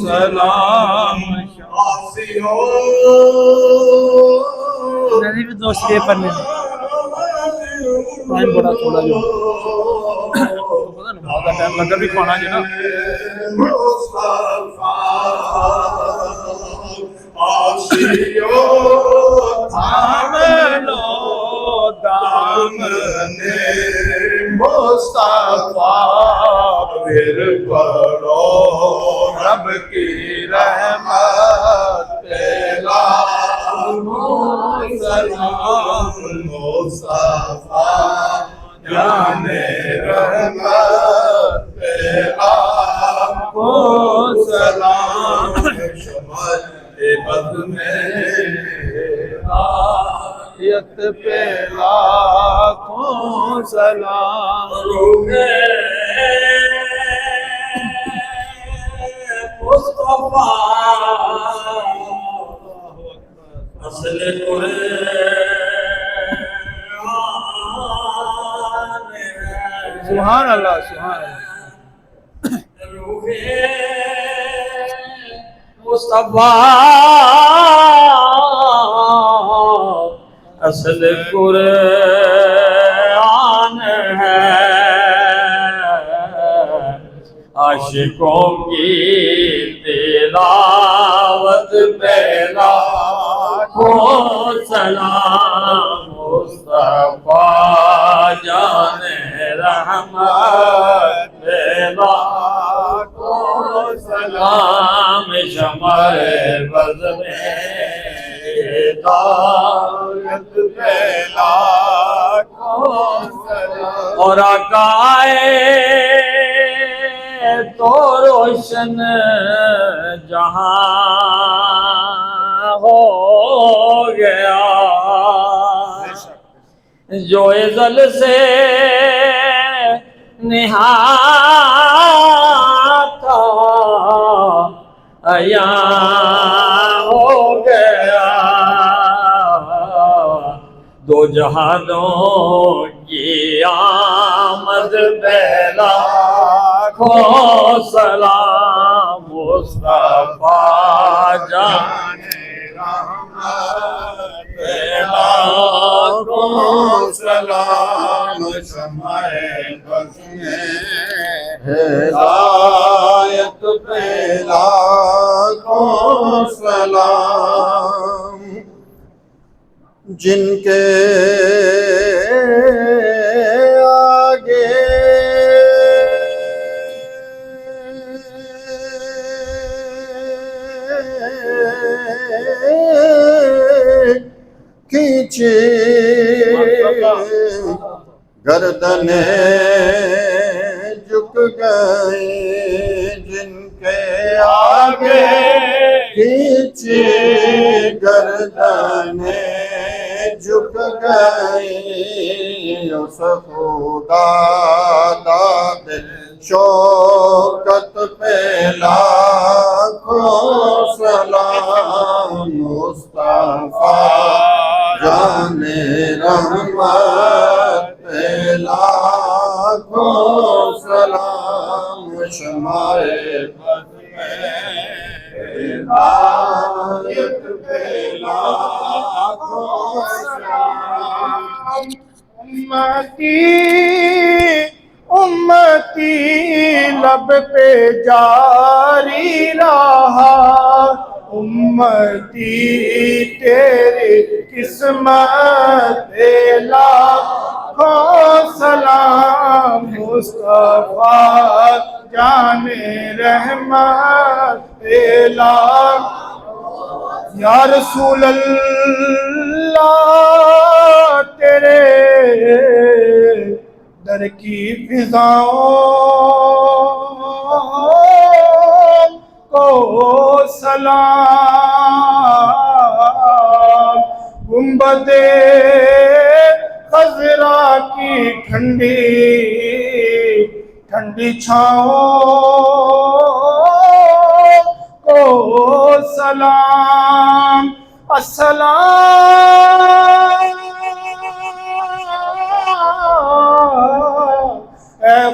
سلام نہیں بھی دوست یہ پڑھنے ٹائم بڑا تھوڑا جو زیادہ ٹائم لگا بھی کھانا جی نا پھر پڑھو رب کی رحمت پہلا سلام مصطفیٰ جانے رحمت پہلا سلام شمال بد میں آیت پہلا سلام مصطفیٰ اصل قرآن سبحان اللہ سبحان اللہ مصطفیٰ اصل قرآن ہے عاشقوں کی تلاوت پہلا سلام مصطفیٰ جان رحمت پہلا سلام شمع بز میں ہدایت پہلا اور آقائے تو روشن جہاں ہو گیا جو ازل سے نہاں تھا عیاں ہو گیا دو جہانوں کی آمد پہلا سلام مصطفیٰ جان رحمت پہلا سلام شمع بز میں ہدایت پہلا سلام جن کے آگے کھینچے گردنیں جھک گئے جن کے آگے کھینچے گردنیں جھک گئے اس خدا داد شوکت پہ لاکھوں سلام مصطفیٰ جان رحمت پہ لاکھوں سلام شمع بز میں ہدایت پہ لاکھوں سلام امتی لب پہ جاری رہا امتی تیری قسمت پہ لاکھوں سلام مصطفیٰ جان رحمت پہ لاکھوں یا رسول اللہ تیرے در کی فضاؤں کو سلام گنبد خضرا کی ٹھنڈی ٹھنڈی چھاؤں کو سلام السلام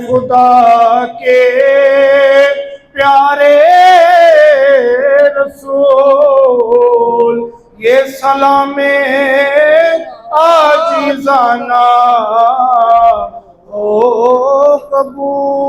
خدا کے پیارے رسول یہ سلام عاجزانہ ہو قبول